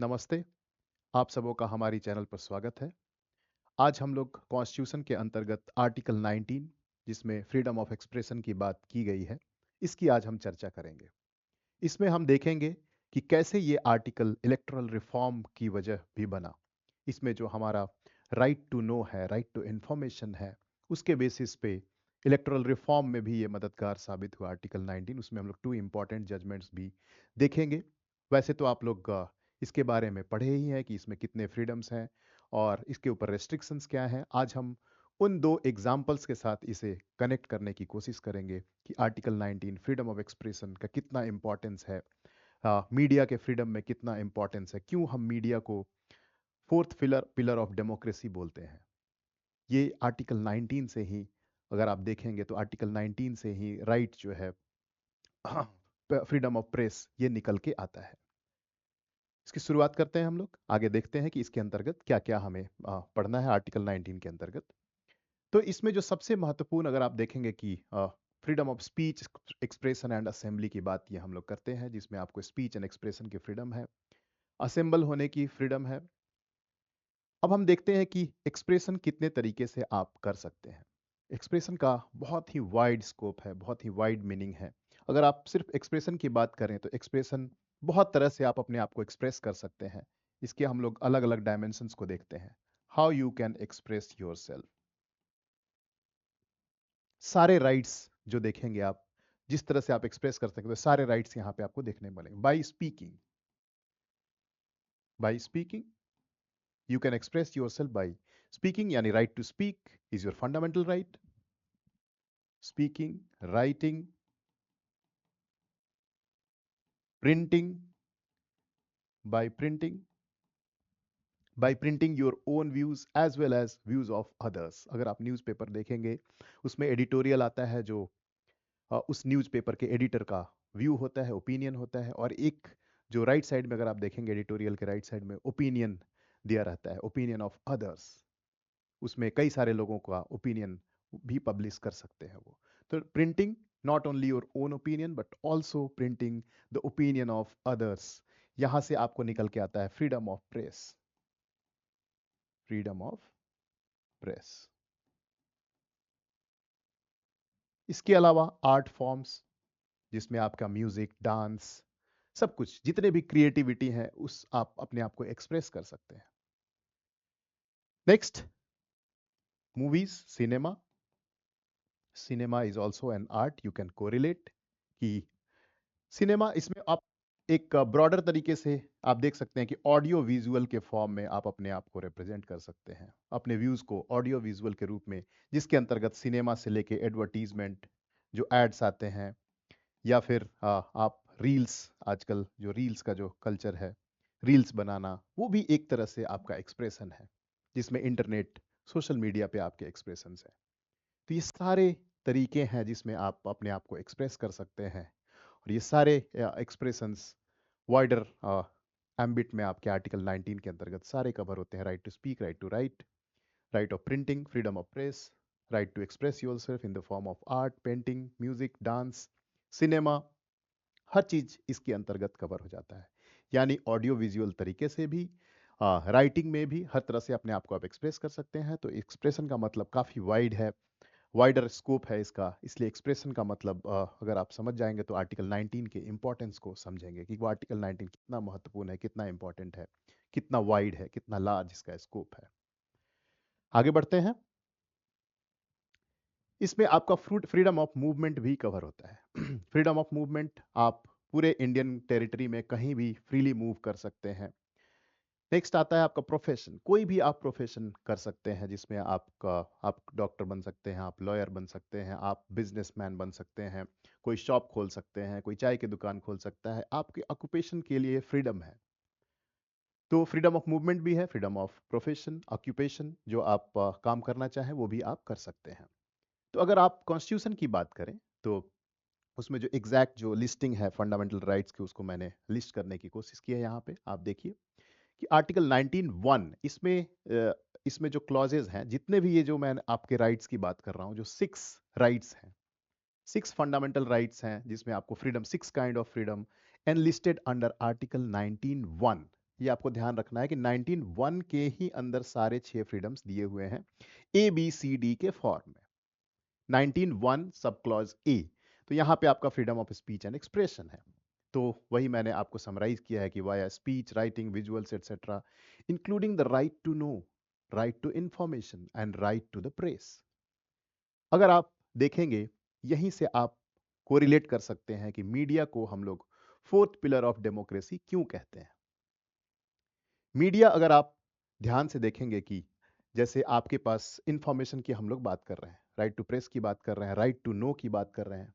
नमस्ते, आप सबों का हमारी चैनल पर स्वागत है। आज हम लोग कॉन्स्टिट्यूशन के अंतर्गत आर्टिकल 19 जिसमें फ्रीडम ऑफ एक्सप्रेशन की बात की गई है, इसकी आज हम चर्चा करेंगे। इसमें हम देखेंगे कि कैसे ये आर्टिकल इलेक्टोरल रिफॉर्म की वजह भी बना। इसमें जो हमारा राइट टू नो है, राइट टू इंफॉर्मेशन है, उसके बेसिस पे इलेक्टोरल रिफॉर्म में भी ये मददगार साबित हुआ आर्टिकल 19। उसमें हम लोग 2 इंपॉर्टेंट जजमेंट्स भी देखेंगे। वैसे तो आप लोग इसके बारे में पढ़े ही हैं कि इसमें कितने फ्रीडम्स हैं और इसके ऊपर रेस्ट्रिक्शंस क्या हैं। आज हम उन 2 एग्जाम्पल्स के साथ इसे कनेक्ट करने की कोशिश करेंगे कि आर्टिकल 19 फ्रीडम ऑफ एक्सप्रेशन का कितना इंपॉर्टेंस है, मीडिया के फ्रीडम में कितना इंपॉर्टेंस है, क्यों हम मीडिया को fourth pillar pillar of democracy बोलते हैं। ये आर्टिकल 19 से ही, अगर आप देखेंगे तो आर्टिकल 19 से ही राइट जो है फ्रीडम ऑफ प्रेस ये निकल के आता है। इसकी शुरुआत करते हैं हम लोग, आगे देखते हैं कि इसके अंतर्गत क्या क्या हमें पढ़ना है आर्टिकल 19 के अंतर्गत। तो इसमें जो सबसे महत्वपूर्ण अगर आप देखेंगे कि freedom of speech, expression and assembly की बात ये हम लोग करते हैं, जिसमें आपको स्पीच एंड एक्सप्रेशन की फ्रीडम है, असेंबल होने की फ्रीडम है। अब हम देखते हैं कि एक्सप्रेशन कितने तरीके से आप कर सकते हैं। एक्सप्रेशन का बहुत ही वाइड स्कोप है, बहुत ही वाइड मीनिंग है। अगर आप सिर्फ एक्सप्रेशन की बात करें तो एक्सप्रेशन बहुत तरह से आप अपने आप को एक्सप्रेस कर सकते हैं। इसके हम लोग अलग अलग डायमेंशंस को देखते हैं। How you can express your self. सारे राइट्स जो देखेंगे आप, जिस तरह से आप एक्सप्रेस कर सकते हो, सारे राइट्स यहाँ पे आपको देखने मिलेंगे। By speaking, by speaking you can express yourself by speaking, यानी right to speak is your fundamental right. Speaking, writing, printing, by printing, by printing your own views as well as views of others. अगर आप newspaper देखेंगे, उसमें editorial आता है जो उस newspaper के एडिटर का व्यू होता है, ओपिनियन होता है, और एक जो राइट साइड में अगर आप देखेंगे एडिटोरियल के राइट साइड में ओपिनियन दिया रहता है, ओपिनियन ऑफ अदर्स। उसमें कई सारे लोगों का ओपिनियन भी पब्लिश कर सकते हैं वो। तो printing not only your own opinion but also printing the opinion of others. यहां से आपको निकल के आता है freedom of press, freedom of press. इसके अलावा आर्ट फॉर्म्स, जिसमें आपका म्यूजिक, डांस, सब कुछ जितने भी क्रिएटिविटी है उस आप अपने आप को एक्सप्रेस कर सकते हैं। Next, movies, cinema. Cinema is also an art, you can correlate कि सिनेमा, इसमें आप एक ब्रॉडर तरीके से आप देख सकते हैं कि ऑडियो विजुअल के फॉर्म में आप अपने आप को रिप्रेजेंट कर सकते हैं, अपने व्यूज को ऑडियो विजुअल के रूप में, जिसके अंतर्गत सिनेमा से लेके एडवर्टीजमेंट, जो एड्स आते हैं, या फिर आप रील्स, आजकल जो रील्स का जो कल्चर है, रील्स बनाना, वो भी एक तरह से आपका एक्सप्रेशन है, जिसमें इंटरनेट, सोशल मीडिया पे आपके एक्सप्रेशंस हैं। तो ये सारे तरीके हैं जिसमें आप अपने आप को एक्सप्रेस कर सकते हैं, और ये सारे एक्सप्रेशंस वाइडर एम्बिट में आपके आर्टिकल 19 के अंतर्गत सारे कवर होते हैं। Right to speak, right to write, right of printing, freedom of press, right to express yourself in the form of art, painting, music, dance, cinema, हर चीज इसके अंतर्गत कवर हो जाता है। यानी ऑडियो विजुअल तरीके से भी, राइटिंग में भी, हर तरह से अपने आप को आप एक्सप्रेस कर सकते हैं। तो एक्सप्रेशन का मतलब काफ़ी वाइड है, वाइडर स्कोप है इसका। इसलिए एक्सप्रेशन का मतलब अगर आप समझ जाएंगे तो आर्टिकल 19 के इंपॉर्टेंस को समझेंगे कि वो आर्टिकल 19 कितना महत्वपूर्ण है, कितना इंपॉर्टेंट है, कितना वाइड है, कितना लार्ज इसका स्कोप है। आगे बढ़ते हैं। इसमें आपका फ्रीडम ऑफ मूवमेंट भी कवर होता है। फ्रीडम ऑफ मूवमेंट, आप पूरे इंडियन टेरिटरी में कहीं भी फ्रीली मूव कर सकते हैं। नेक्स्ट आता है आपका प्रोफेशन, कोई भी आप प्रोफेशन कर सकते हैं, जिसमें आपका, आप डॉक्टर बन सकते हैं, आप लॉयर बन सकते हैं, आप बिजनेसमैन बन सकते हैं, कोई शॉप खोल सकते हैं, कोई चाय की दुकान खोल सकता है। आपके ऑक्यूपेशन के लिए फ्रीडम है। तो फ्रीडम ऑफ मूवमेंट भी है, फ्रीडम ऑफ प्रोफेशन, ऑक्यूपेशन, जो आप काम करना चाहें वो भी आप कर सकते हैं। तो अगर आप कॉन्स्टिट्यूशन की बात करें तो उसमें जो एग्जैक्ट जो लिस्टिंग है फंडामेंटल राइट्स की, उसको मैंने लिस्ट करने की कोशिश की है। यहाँ पे आप देखिए कि आर्टिकल 19(1), इसमें जो क्लॉजेज हैं, जितने भी ये जो मैं आपके राइट्स की बात कर रहा हूँ, जो 6 राइट्स हैं, 6 फंडामेंटल राइट्स हैं, जिसमें आपको freedom, 6 kind of freedom enlisted under article 19(1), ये आपको ध्यान रखना है कि 19(1) के ही अंदर सारे 6 फ्रीडम्स दिए हुए हैं ABCD के फॉर्म में। 19(1) सब क्लॉज ए, तो यहां पे आपका freedom of speech and expression है। तो वही मैंने आपको समराइज किया है कि via speech, writing, visuals etcetera, including the right to know, right to information and right to the press. अगर आप देखेंगे, यहीं से आप कोरिलेट कर सकते हैं कि मीडिया को हम लोग फोर्थ पिलर ऑफ डेमोक्रेसी क्यों कहते हैं। मीडिया, अगर आप ध्यान से देखेंगे कि जैसे आपके पास इंफॉर्मेशन की हम लोग बात कर रहे हैं, राइट टू प्रेस की बात कर रहे हैं, राइट टू नो की बात कर रहे हैं,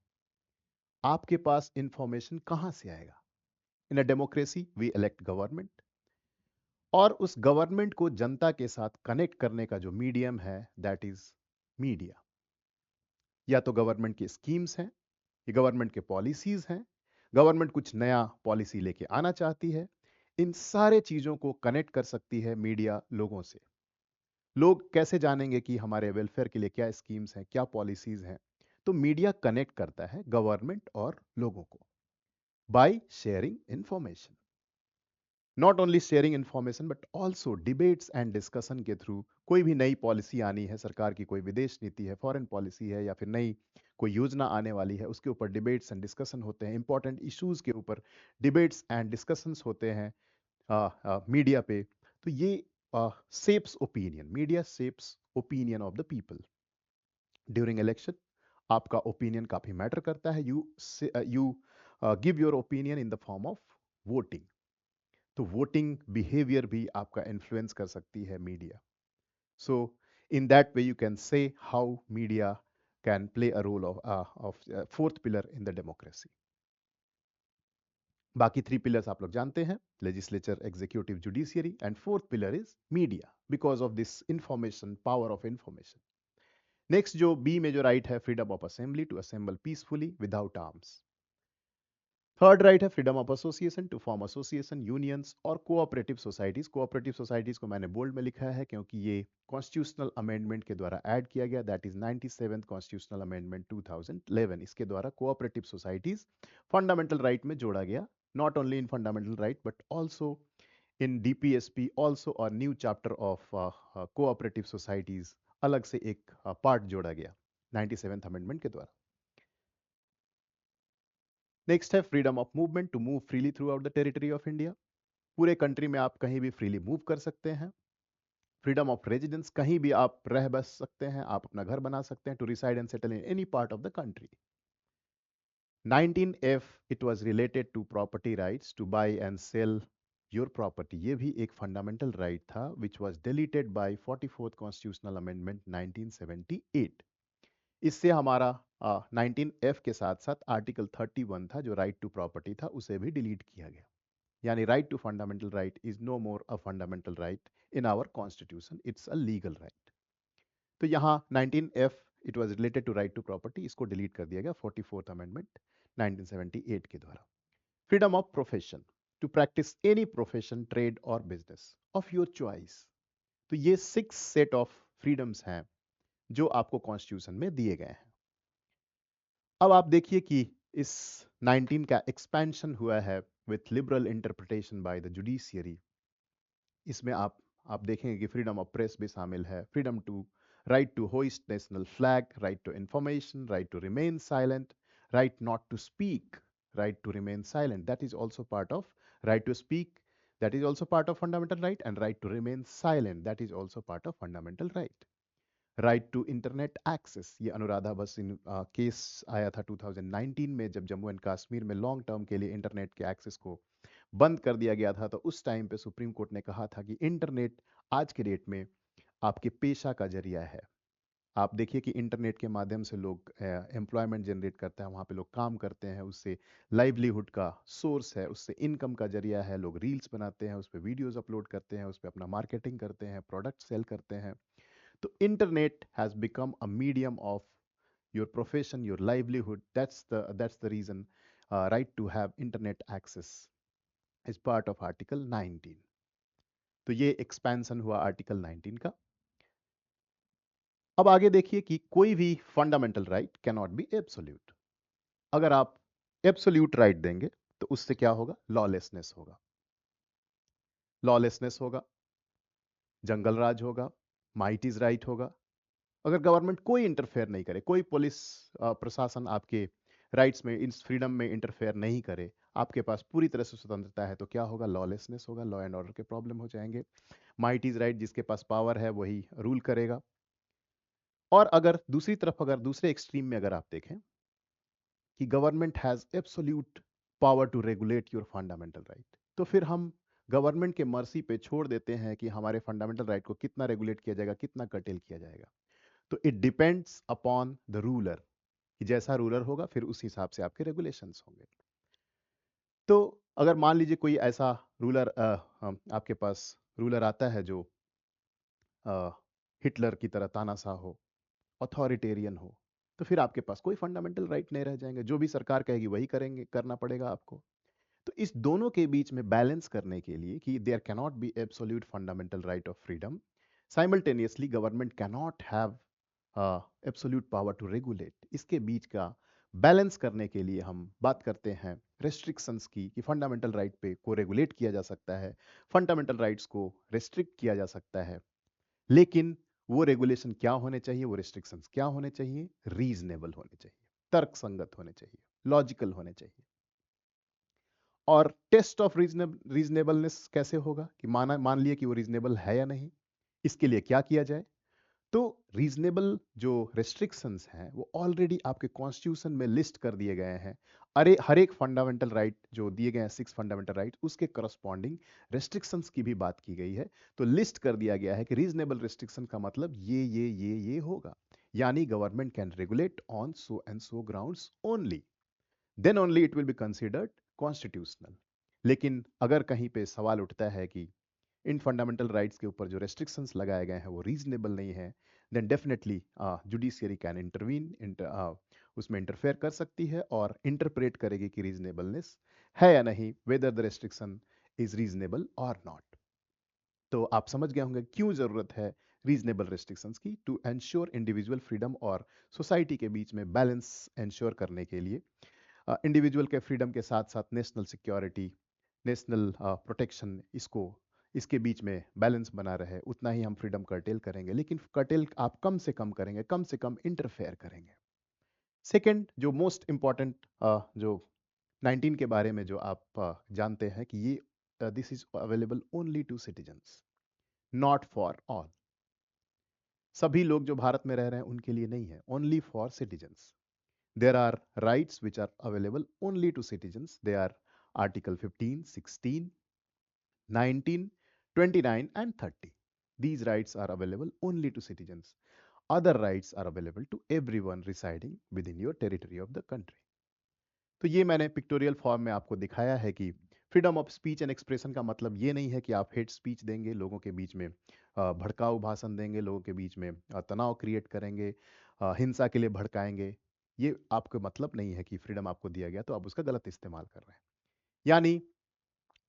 आपके पास इंफॉर्मेशन कहां से आएगा? In a democracy we elect government, और उस गवर्नमेंट को जनता के साथ कनेक्ट करने का जो मीडियम है दैट इज मीडिया। या तो गवर्नमेंट की स्कीम्स हैं, ये गवर्नमेंट के पॉलिसीज हैं, गवर्नमेंट कुछ नया पॉलिसी लेके आना चाहती है, इन सारे चीजों को कनेक्ट कर सकती है मीडिया लोगों से। लोग कैसे जानेंगे कि हमारे वेलफेयर के लिए क्या स्कीम्स हैं, क्या पॉलिसीज हैं? तो मीडिया कनेक्ट करता है गवर्नमेंट और लोगों को by sharing information. Not only sharing information but also debates and discussion के थ्रू। कोई भी नई पॉलिसी आनी है, सरकार की कोई विदेश नीति है, फॉरेन पॉलिसी है, या फिर नई कोई योजना आने वाली है, उसके ऊपर डिबेट्स एंड डिस्कशन होते हैं। इंपॉर्टेंट इश्यूज के ऊपर डिबेट्स एंड डिस्कशंस होते हैं मीडिया पे। तो ये shapes opinion, media shapes opinion of the people. During election आपका ओपिनियन काफी मैटर करता है। You give your opinion in the form of voting. तो वोटिंग बिहेवियर भी आपका इन्फ्लुएंस कर सकती है media. So in that way you can say how media can play a role of fourth pillar in the democracy. बाकी 3 pillars आप लोग जानते हैं, legislature, executive, judiciary, and fourth pillar is media because of this information, power of information. Next जो B में जो right है, freedom of assembly to assemble peacefully without arms. Third right है freedom of association to form association, unions और cooperative societies. Cooperative societies को मैंने bold में लिखा है क्योंकि ये कॉन्स्टिट्यूशनल अमेंडमेंट के द्वारा ऐड किया गया, that is 97th constitutional amendment 2011। इसके द्वारा कोऑपरेटिव सोसाइटीज फंडामेंटल राइट में जोड़ा गया, not only in fundamental right but also in DPSP also और new chapter of cooperative societies, अलग से एक पार्ट जोड़ा गया 97th अमेंडमेंट के द्वारा। नेक्स्ट है freedom of movement to move freely throughout the territory of India. पूरे कंट्री में आप कहीं भी फ्रीली मूव कर सकते हैं। फ्रीडम ऑफ रेजिडेंस, कहीं भी आप रह बस सकते हैं, आप अपना घर बना सकते हैं। To reside and settle in any part of the country. 19F it was related to property rights to buy and sell your property. ये भी एक फंडामेंटल राइट था which was deleted by 44th constitutional amendment 1978। इससे हमारा 19F के साथ साथ article 31 था जो राइट टू प्रॉपर्टी था, उसे भी डिलीट किया गया। यानी right to fundamental right is no more a fundamental right in our constitution, it's a legal right. तो यहाँ 19F it was related to right to property, इसको डिलीट कर दिया गया 44th अमेंडमेंट 1978 के द्वारा। Freedom of profession to practise any profession, trade और business of your choice. तो ये 6 सेट ऑफ फ्रीडम्स हैं जो आपको कॉन्स्टिट्यूशन में दिए गए हैं। अब आप देखिए कि इस 19 का एक्सपेंशन हुआ है with liberal interpretation by the judiciary. इसमें आप देखेंगे कि फ्रीडम ऑफ प्रेस भी शामिल है, freedom to right to hoist national flag, right to information, right to remain silent, right not to speak, right to remain silent, that is also part of right to speak, that is also part of fundamental right, and right to remain silent, that is also part of fundamental right. Right to internet access, ये Anuradha Bassein case आया था 2019 में, जब Jammu and Kashmir में long term के लिए internet के access को बंद कर दिया गया था। तो उस टाइम पे सुप्रीम कोर्ट ने कहा था कि इंटरनेट आज के डेट में आपके पेशा का जरिया है। आप देखिए कि इंटरनेट के माध्यम से लोग एम्प्लॉयमेंट जनरेट करते हैं, वहाँ पे लोग काम करते हैं, उससे लाइवलीहुड का सोर्स है, उससे इनकम का जरिया है। लोग रील्स बनाते हैं, उस पर वीडियोज अपलोड करते हैं, उस पर अपना मार्केटिंग करते हैं, प्रोडक्ट सेल करते हैं। तो internet has become a medium of your profession, your livelihood. That's the reason right to have internet access is part of article 19. तो ये एक्सपेंशन हुआ आर्टिकल 19 का। अब आगे देखिए कि कोई भी fundamental right can not be absolute. अगर आप एब्सोल्यूट राइट देंगे तो उससे क्या होगा? लॉलेसनेस होगा। लॉलेसनेस होगा, जंगल राज होगा, माइट इज राइट होगा। अगर गवर्नमेंट कोई इंटरफेयर नहीं करे, कोई पुलिस प्रशासन आपके राइट्स में, इन फ्रीडम में इंटरफेयर नहीं करे, आपके पास पूरी तरह से स्वतंत्रता है, तो क्या होगा? लॉलेसनेस होगा, लॉ एंड ऑर्डर के प्रॉब्लम हो जाएंगे। माइट इज राइट, जिसके पास पावर है वही रूल करेगा। और अगर दूसरी तरफ, अगर दूसरे एक्सट्रीम में अगर आप देखें कि government has absolute power to regulate your fundamental right, तो फिर हम गवर्नमेंट के मर्जी पे छोड़ देते हैं कि हमारे फंडामेंटल राइट को कितना रेगुलेट किया जाएगा, कितना कर्टेल किया जाएगा। तो it depends upon the ruler, कि जैसा रूलर होगा फिर उस हिसाब से आपके रेगुलेशंस होंगे। तो अगर मान लीजिए कोई ऐसा रूलर आपके पास रूलर आता है जो हिटलर की तरह तानाशाह हो, अथॉरिटेरियन हो, तो फिर आपके पास कोई फंडामेंटल राइट नहीं रह जाएंगे। जो भी सरकार कहेगी वही करेंगे, करना पड़ेगा आपको। तो इस दोनों के बीच में बैलेंस करने के लिए कि there cannot be absolute fundamental right of freedom, simultaneously government cannot have absolute power to regulate, इसके बीच का बैलेंस करने के लिए हम बात करते हैं रेस्ट्रिक्शंस की, कि फंडामेंटल राइट पे को रेगुलेट किया जा सकता है, फंडामेंटल राइट्स को रेस्ट्रिक्ट किया जा सकता है, लेकिन वो रेगुलेशन क्या होने चाहिए, वो रिस्ट्रिक्शंस क्या होने चाहिए? रीजनेबल होने चाहिए, तर्क संगत होने चाहिए, लॉजिकल होने चाहिए। और टेस्ट ऑफ रीजनेबलनेस कैसे होगा? कि मान लिए कि वो रीजनेबल है या नहीं, इसके लिए क्या किया जाए? तो रीजनेबल जो रेस्ट्रिक्शंस हैं वो ऑलरेडी आपके कॉन्स्टिट्यूशन में लिस्ट कर दिए गए हैं। अरे हर एक फंडामेंटल राइट जो दिए गए हैं, 6 फंडामेंटल राइट, उसके करस्पॉन्डिंग रेस्ट्रिक्शंस की भी बात की गई है। तो लिस्ट कर दिया गया है कि रीजनेबल रेस्ट्रिक्शन का मतलब ये होगा, यानी government can regulate on so and so grounds only, then only it will be considered constitutional. लेकिन अगर कहीं पे सवाल उठता है कि इन फंडामेंटल राइट्स के ऊपर जो रेस्ट्रिक्शंस लगाए गए हैं वो रीजनेबल नहीं है, then definitely judiciary can intervene, उसमें इंटरफेयर कर सकती है और इंटरप्रेट करेगी कि रीजनेबलनेस है या नहीं, whether the restriction is reasonable और नॉट। तो आप समझ गए होंगे क्यों जरूरत है रीजनेबल रेस्ट्रिक्शंस की, टू एंश्योर इंडिविजुअल फ्रीडम और सोसाइटी के बीच में बैलेंस एंश्योर करने के लिए। इंडिविजुअल के फ्रीडम के साथ साथ नेशनल सिक्योरिटी, नेशनल प्रोटेक्शन, इसको इसके बीच में बैलेंस बना रहे, उतना ही हम फ्रीडम कर्टेल करेंगे, लेकिन कर्टेल आप कम से कम करेंगे, कम से कम इंटरफेयर करेंगे। सेकंड, जो मोस्ट इंपॉर्टेंट जो 19 के बारे में जो आप जानते हैं कि ये this is available only to citizens, not for all. सभी लोग जो भारत में रह रहे हैं उनके लिए नहीं है, only for citizens. There are rights which are available only to citizens. They are Article 15, 16, 19, 29, and 30. These rights are available only to citizens. Other rights are available to everyone residing within your territory of the country. तो ये मैंने pictorial form में आपको दिखाया है कि freedom of speech and expression का मतलब ये नहीं है कि आप हेट स्पीच देंगे, लोगों के बीच में भड़काऊ भाषण देंगे, लोगों के बीच में तनाव क्रिएट करेंगे, हिंसा के लिए भड़काएंगे। ये आपका मतलब नहीं है कि फ्रीडम आपको दिया गया तो आप उसका गलत इस्तेमाल कर रहे हैं। यानी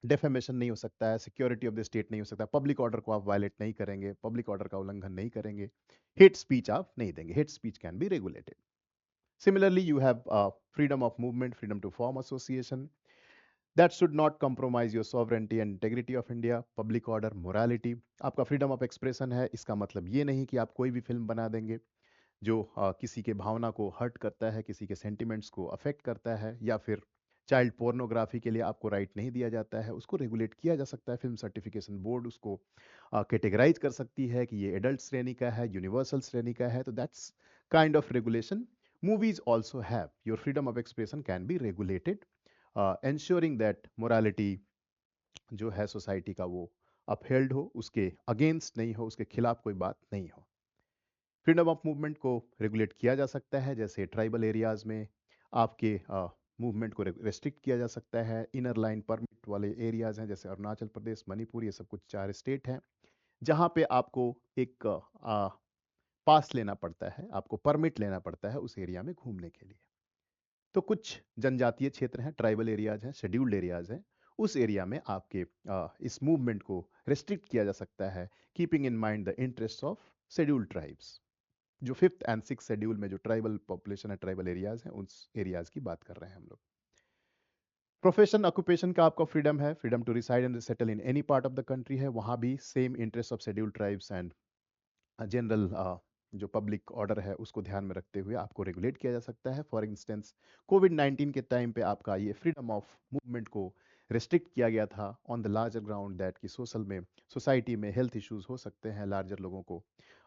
डेफेमेशन नहीं हो सकता है, सिक्योरिटी ऑफ द स्टेट नहीं हो सकता, पब्लिक ऑर्डर को आप वायलेट नहीं करेंगे, पब्लिक ऑर्डर का उल्लंघन नहीं करेंगे, हेट स्पीच आप नहीं देंगे, hate speech can be regulated. Similarly, you have freedom of movement, freedom to form association. That should not compromise your sovereignty and integrity of India. Public order, morality. आपका freedom of expression है, इसका मतलब ये नहीं कि आप कोई भी फिल्म बना देंगे जो किसी के भावना को हर्ट करता है, किसी के सेंटिमेंट्स को अफेक्ट करता है, या फिर चाइल्ड पोर्नोग्राफी के लिए आपको राइट नहीं दिया जाता है, उसको रेगुलेट किया जा सकता है। फिल्म सर्टिफिकेशन बोर्ड उसको कैटेगराइज कर सकती है कि ये एडल्ट श्रेणी का है, यूनिवर्सल श्रेणी का है, तो that's kind of regulation movies also have. Your freedom of expression can be regulated, ensuring that morality जो है सोसाइटी का वो अपहेल्ड हो, उसके अगेंस्ट नहीं हो, उसके खिलाफ कोई बात नहीं हो। फ्रीडम ऑफ मूवमेंट को रेगुलेट किया जा सकता है, जैसे ट्राइबल एरियाज में आपके मूवमेंट को रेस्ट्रिक्ट किया जा सकता है। इनर लाइन परमिट वाले एरियाज हैं जैसे अरुणाचल प्रदेश, मणिपुर, ये सब कुछ 4 स्टेट हैं जहाँ पे आपको एक पास लेना पड़ता है, आपको परमिट लेना पड़ता है उस एरिया में घूमने के लिए। तो कुछ जनजातीय क्षेत्र हैं, ट्राइबल एरियाज हैं, शेड्यूल्ड एरियाज हैं, उस एरिया में आपके इस मूवमेंट को रेस्ट्रिक्ट किया जा सकता है, keeping in mind the interest of scheduled tribes. जो 5th एंड 6th शेड्यूल में जो ट्राइबल पॉपुलेशन है, ट्राइबल एरियाज हैं, उस एरियाज की बात कर रहे हैं हम लोग। प्रोफेशन ऑक्यूपेशन का आपका फ्रीडम है, freedom to reside and settle in any part of the country है, वहाँ भी same interest of scheduled tribes and general जो पब्लिक ऑर्डर है उसको ध्यान में रखते हुए आपको रेगुलेट किया जा सकता है। फॉर इंस्टेंस कोविड 19 के टाइम पे आपका ये फ्रीडम ऑफ मूवमेंट को रिस्ट्रिक्ट किया गया था on the larger ground that कि सोसाइटी में हेल्थ इश्यूज हो सकते हैं, लार्जर लोगों को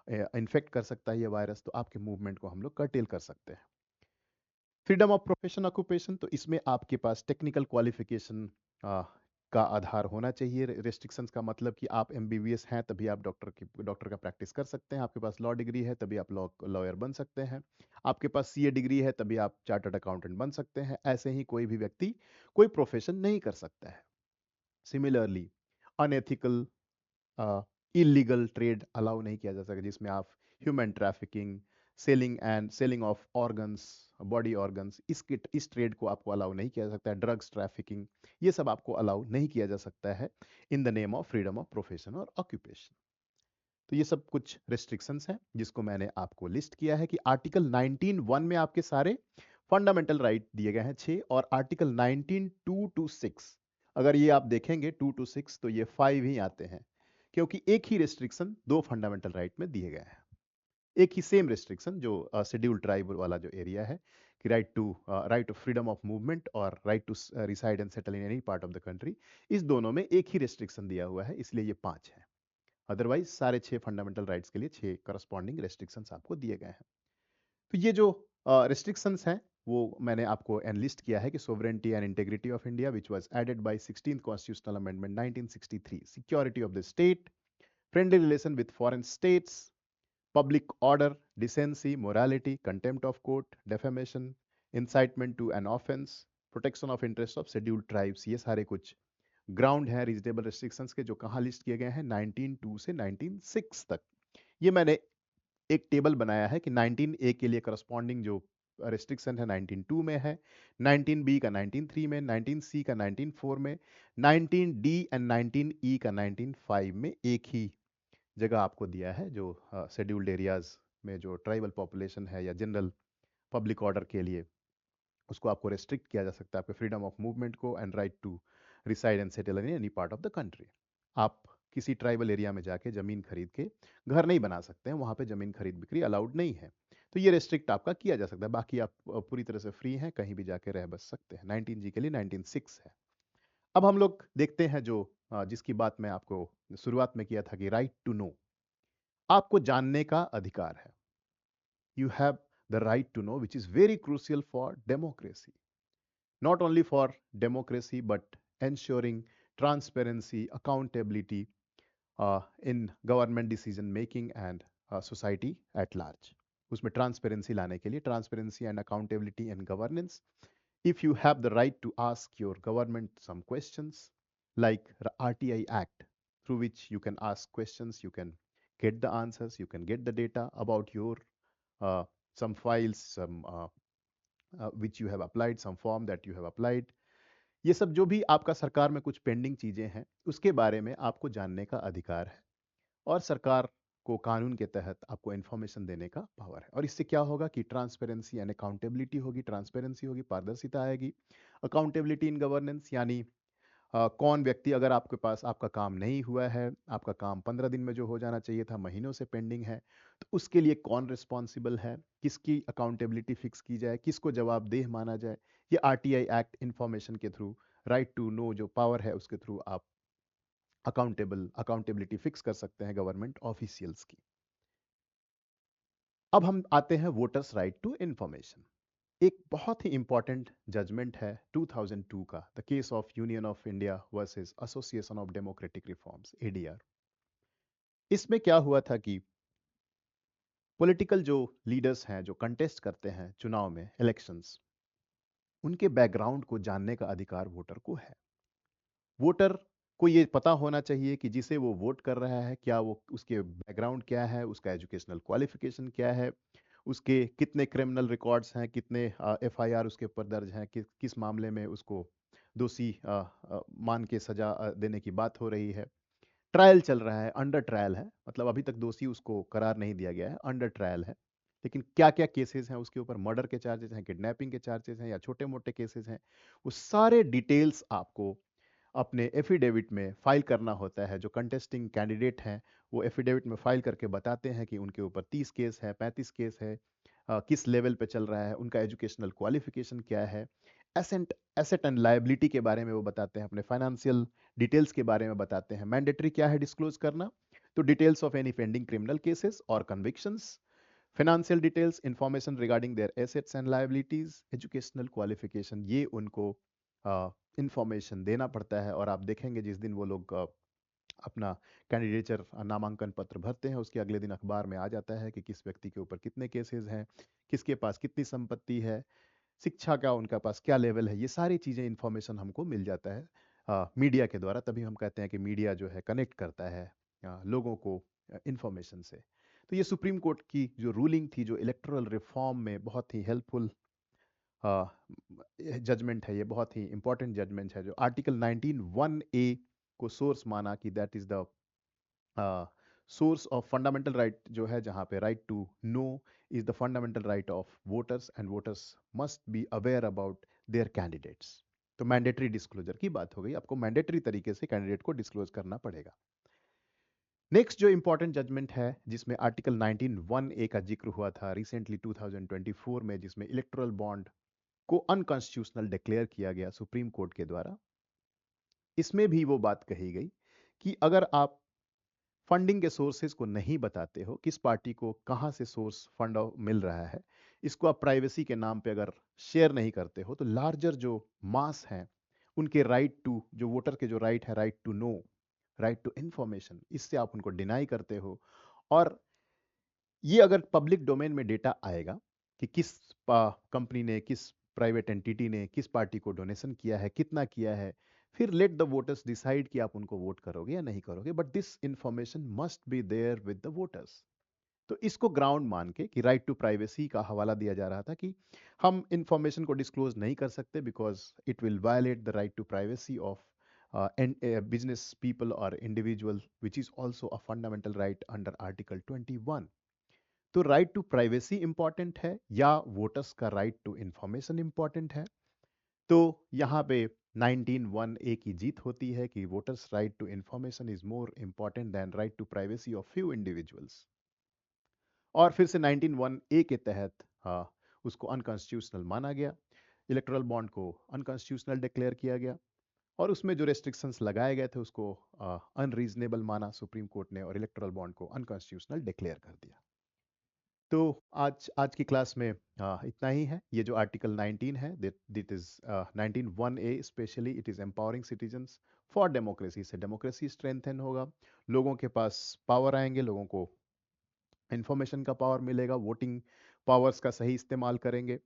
इन्फेक्ट कर सकता है ये वायरस, तो आपके मूवमेंट को हम लोग कर्टेल कर सकते हैं। फ्रीडम ऑफ प्रोफेशन ऑक्यूपेशन, तो इसमें आपके पास टेक्निकल क्वालिफिकेशन का आधार होना चाहिए। रेस्ट्रिक्शंस का मतलब कि आप एमबीबीएस हैं तभी आप डॉक्टर का प्रैक्टिस कर सकते हैं, आपके पास लॉ डिग्री है तभी आप लॉयर बन सकते हैं, आपके पास सीए डिग्री है तभी आप चार्टर्ड अकाउंटेंट बन सकते हैं। ऐसे ही कोई भी व्यक्ति कोई प्रोफेशन नहीं कर सकता है। Similarly unethical illegal trade allow नहीं किया जा सके, जिसमें आप human trafficking, selling of organs, body organs, इस ट्रेड को आपको अलाउ नहीं किया जा सकता है। ड्रग्स ट्रैफिकिंग, ये सब आपको अलाउ नहीं किया जा सकता है in the name of freedom of profession और ऑक्यूपेशन। तो ये सब कुछ रेस्ट्रिक्शंस हैं जिसको मैंने आपको लिस्ट किया है कि आर्टिकल 19(1) में आपके सारे फंडामेंटल राइट दिए गए हैं 6, और आर्टिकल 19(2) to 6, अगर ये आप देखेंगे 2 to 6 तो ये 5 ही आते हैं, क्योंकि एक ही रेस्ट्रिक्शन दो फंडामेंटल राइट में दिए गए हैं। एक ही सेम रेस्ट्रिक्शन जो शेड्यूल्ड ट्राइब वाला जो एरिया है कि right of freedom of movement और right to reside and settle in any part of the country, इस दोनों में एक ही रेस्ट्रिक्शन दिया हुआ है, इसलिए ये 5 है। अदरवाइज सारे 6 फंडामेंटल राइट्स के लिए 6 करस्पॉन्डिंग रेस्ट्रिक्शंस आपको दिए गए हैं। तो ये जो रेस्ट्रिक्शंस हैं वो मैंने आपको एनलिस्ट किया है कि sovereignty and integrity of India which was added by 16th constitutional amendment 1963, security of the state, friendly relation with foreign states, public order, decency, morality, contempt of court, defamation, incitement to an offense, protection of interest of scheduled tribes, ये सारे कुछ ground है reasonable restrictions के जो कहाँ list किए गए हैं 19(2) से 19(6) तक। ये मैंने एक टेबल बनाया है कि 19A के लिए करस्पॉन्डिंग जो रेस्ट्रिक्शन है 19(2) में है, 19B का 19(3) में, 19C का 19(4) में, 19D एंड 19E का 19(5) में एक ही जगह आपको दिया है, जो शेड्यूल्ड एरियाज में जो ट्राइबल पॉपुलेशन है या जनरल पब्लिक ऑर्डर के लिए उसको आपको रेस्ट्रिक्ट किया जा सकता है, आपके फ्रीडम ऑफ मूवमेंट को and right to reside and settle in any part of the country. आप किसी ट्राइबल एरिया में जाके ज़मीन खरीद के घर नहीं बना सकते हैं, वहाँ पे ज़मीन खरीद बिक्री अलाउड नहीं है, तो ये रेस्ट्रिक्ट आपका किया जा सकता है। बाकी आप पूरी तरह से फ्री हैं, कहीं भी जाके रह बस सकते हैं। 19G के लिए 19(6) है। अब हम लोग देखते हैं जो जिसकी बात मैं आपको शुरुआत में किया था कि राइट टू नो, आपको जानने का अधिकार है। You have the right to know which is very crucial for democracy, not only for democracy but ensuring transparency, accountability in government decision making and society at large. उसमें transparency लाने के लिए, transparency and accountability and governance, if you have the right to ask your government some questions like RTI Act, through which you can ask questions, you can get the answers, you can get the data about your uh, some files, some which you have applied, some form that you have applied, ये सब जो भी आपका सरकार में कुछ pending चीजें हैं उसके बारे में आपको जानने का अधिकार है, और सरकार को कानून के तहत आपको इंफॉर्मेशन देने का पावर है। और इससे क्या होगा कि ट्रांसपेरेंसी एंड अकाउंटेबिलिटी होगी, ट्रांसपेरेंसी होगी, पारदर्शिता आएगी। अकाउंटेबिलिटी इन गवर्नेंस यानी कौन व्यक्ति, अगर आपके पास आपका काम नहीं हुआ है, आपका काम 15 दिन में जो हो जाना चाहिए था महीनों से पेंडिंग है, तो उसके लिए कौन रिस्पॉन्सिबल है, किसकी अकाउंटेबिलिटी फिक्स की जाए, किसको जवाबदेह माना जाए, ये आरटीआई एक्ट इंफॉर्मेशन के थ्रू, राइट टू नो जो पावर है उसके थ्रू आप अकाउंटेबिलिटी फिक्स कर सकते हैं गवर्नमेंट ऑफिशियल्स की। अब हम आते हैं वोटर्स राइट टू इंफॉर्मेशन। एक बहुत ही इंपॉर्टेंट जजमेंट है 2002 का, the case of union of India versus association of democratic reforms, ADR. इसमें क्या हुआ था कि पॉलिटिकल जो लीडर्स हैं जो कंटेस्ट करते हैं चुनाव में, इलेक्शंस, उनके बैकग्राउंड को जानने का अधिकार वोटर को है। वोटर को ये पता होना चाहिए कि जिसे वो वोट कर रहा है क्या वो, उसके बैकग्राउंड क्या है, उसका एजुकेशनल क्वालिफिकेशन क्या है, उसके कितने क्रिमिनल रिकॉर्ड्स हैं, कितने एफआईआर उसके ऊपर दर्ज हैं, किस मामले में उसको दोषी मान के सजा देने की बात हो रही है, ट्रायल चल रहा है, अंडर ट्रायल है, मतलब अभी तक दोषी उसको करार नहीं दिया गया है, अंडर ट्रायल है। लेकिन क्या-क्या केसेस हैं उसके ऊपर, मर्डर के चार्जेस हैं, किडनैपिंग के चार्जेस हैं या छोटे-मोटे केसेस हैं, वो सारे डिटेल्स आपको अपने एफिडेविट में फाइल करना होता है। जो कंटेस्टिंग कैंडिडेट हैं, वो एफिडेविट में फाइल करके बताते हैं कि उनके ऊपर 30 केस है, 35 केस है, किस लेवल पे चल रहा है, उनका एजुकेशनल क्वालिफिकेशन क्या है, एसेंट एसेट एंड लायबिलिटी के बारे में वो बताते हैं, अपने फाइनेंशियल डिटेल्स के बारे में बताते हैं। मैंडेटरी क्या है डिस्क्लोज करना? तो details of any pending criminal cases और convictions, financial details, information regarding their assets and liabilities, educational qualification, ये उनको इंफॉर्मेशन देना पड़ता है। और आप देखेंगे जिस दिन वो लोग अपना कैंडिडेचर नामांकन पत्र भरते हैं, उसके अगले दिन अखबार में आ जाता है कि किस व्यक्ति के ऊपर कितने केसेस हैं, किसके पास कितनी संपत्ति है, शिक्षा का उनका पास क्या लेवल है, ये सारी चीज़ें इंफॉर्मेशन हमको मिल जाता है मीडिया के द्वारा। तभी हम कहते हैं कि मीडिया जो है कनेक्ट करता है लोगों को इंफॉर्मेशन से। तो ये सुप्रीम कोर्ट की जो रूलिंग थी, जो इलेक्टोरल रिफॉर्म में बहुत ही हेल्पफुल जजमेंट है, ये बहुत ही इंपॉर्टेंट जजमेंट है, जो आर्टिकल 19(1)(a) को सोर्स माना कि that is the source of fundamental right, जो है जहां पे right to know is the fundamental right of voters, and voters must be aware about their candidates. तो मैंडेटरी डिस्क्लोजर की बात हो गई, आपको मैंडेटरी तरीके से कैंडिडेट को डिस्क्लोज करना पड़ेगा। नेक्स्ट जो इंपॉर्टेंट जजमेंट है, जिसमें आर्टिकल 19(1)(a) का जिक्र हुआ था रिसेंटली 2024 में, जिसमें इलेक्टोरल बॉन्ड को अनकॉन्स्टिट्यूशनल डिक्लेयर किया गया सुप्रीम कोर्ट के द्वारा। इसमें भी वो बात कही गई कि अगर आप फंडिंग के सोर्सेज को नहीं बताते हो, किस पार्टी को कहां से सोर्स फंड मिल रहा है, इसको आप प्राइवेसी के नाम पे अगर शेयर नहीं करते हो, तो लार्जर जो मास हैं उनके राइट टू, जो वोटर के जो राइट है, right to know, right to information, इससे आप उनको डिनाई करते हो। और ये अगर पब्लिक डोमेन में डेटा आएगा कि किस कंपनी ने, किस प्राइवेट एंटिटी ने किस पार्टी को डोनेशन किया है, कितना किया है, फिर लेट द वोटर्स डिसाइड कि आप उनको वोट करोगे या नहीं करोगे, but this information must be there with the voters. तो इसको ग्राउंड मान के कि राइट टू प्राइवेसी का हवाला दिया जा रहा था कि हम इंफॉर्मेशन को डिस्क्लोज नहीं कर सकते because it will violate the right to privacy of business people और individual, which is also a fundamental right under article 21। तो राइट टू प्राइवेसी इंपॉर्टेंट है या वोटर्स का राइट टू इंफॉर्मेशन इंपॉर्टेंट है? तो यहाँ पे 19(1)(a) की जीत होती है कि voters right to information is more important than right to privacy of few individuals. और फिर से 19(1)(a) के तहत उसको अनकॉन्स्टिट्यूशनल माना गया, इलेक्टोरल बॉन्ड को अनकॉन्स्टिट्यूशनल डिक्लेयर किया गया, और उसमें जो रेस्ट्रिक्शंस लगाए गए थे उसको अनरीजनेबल माना सुप्रीम कोर्ट ने, और इलेक्टोरल बॉन्ड को अनकॉन्स्टिट्यूशनल डिक्लेयर कर दिया। तो आज आज की क्लास में इतना ही है। ये जो आर्टिकल 19 है, that is 19(1)(a), specially it is empowering citizens for democracy. से डेमोक्रेसी स्ट्रेंथन होगा, लोगों के पास पावर आएंगे, लोगों को इंफॉर्मेशन का पावर मिलेगा, वोटिंग पावर्स का सही इस्तेमाल करेंगे।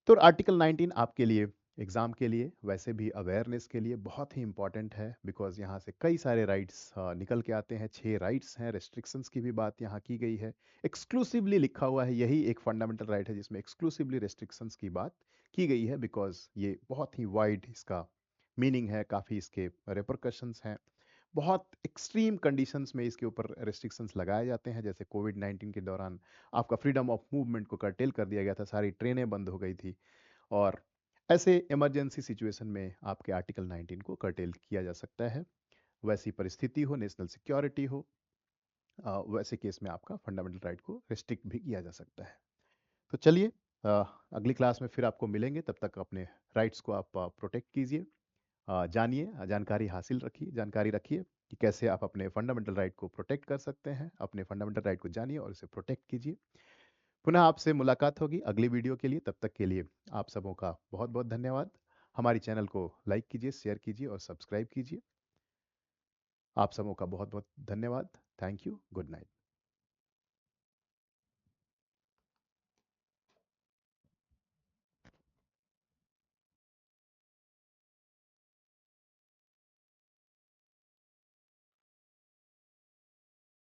तो आर्टिकल 19 आपके लिए, एग्जाम के लिए, वैसे भी अवेयरनेस के लिए बहुत ही इंपॉर्टेंट है, बिकॉज यहाँ से कई सारे राइट्स निकल के आते हैं। 6 राइट्स हैं, रेस्ट्रिक्शंस की भी बात यहाँ की गई है, एक्सक्लूसिवली लिखा हुआ है, यही एक फंडामेंटल राइट है जिसमें एक्सक्लूसिवली रेस्ट्रिक्शंस की बात की गई है, बिकॉज ये बहुत ही वाइड इसका मीनिंग है, काफ़ी इसके रिपरकशंस हैं। बहुत एक्सट्रीम कंडीशंस में इसके ऊपर रेस्ट्रिक्शंस लगाए जाते हैं, जैसे कोविड-19 के दौरान आपका फ्रीडम ऑफ मूवमेंट को कर्टेल कर दिया गया था, सारी ट्रेनें बंद हो गई थी, और ऐसे इमरजेंसी सिचुएशन में आपके आर्टिकल 19 को कर्टेल किया जा सकता है। वैसी परिस्थिति हो, नेशनल सिक्योरिटी हो, वैसे केस में आपका फंडामेंटल राइट को रिस्ट्रिक्ट भी किया जा सकता है। तो चलिए, अगली क्लास में फिर आपको मिलेंगे, तब तक अपने राइट्स को आप प्रोटेक्ट कीजिए, जानिए, जानकारी हासिल रखिए, जानकारी रखिए कि कैसे आप अपने फंडामेंटल राइट को प्रोटेक्ट कर सकते हैं। अपने फंडामेंटल राइट को जानिए और इसे प्रोटेक्ट कीजिए। पुनः आपसे मुलाकात होगी अगली वीडियो के लिए, तब तक के लिए आप सबों का बहुत बहुत धन्यवाद। हमारी चैनल को लाइक कीजिए, शेयर कीजिए और सब्सक्राइब कीजिए। आप सबों का बहुत बहुत धन्यवाद। Thank you. Good night.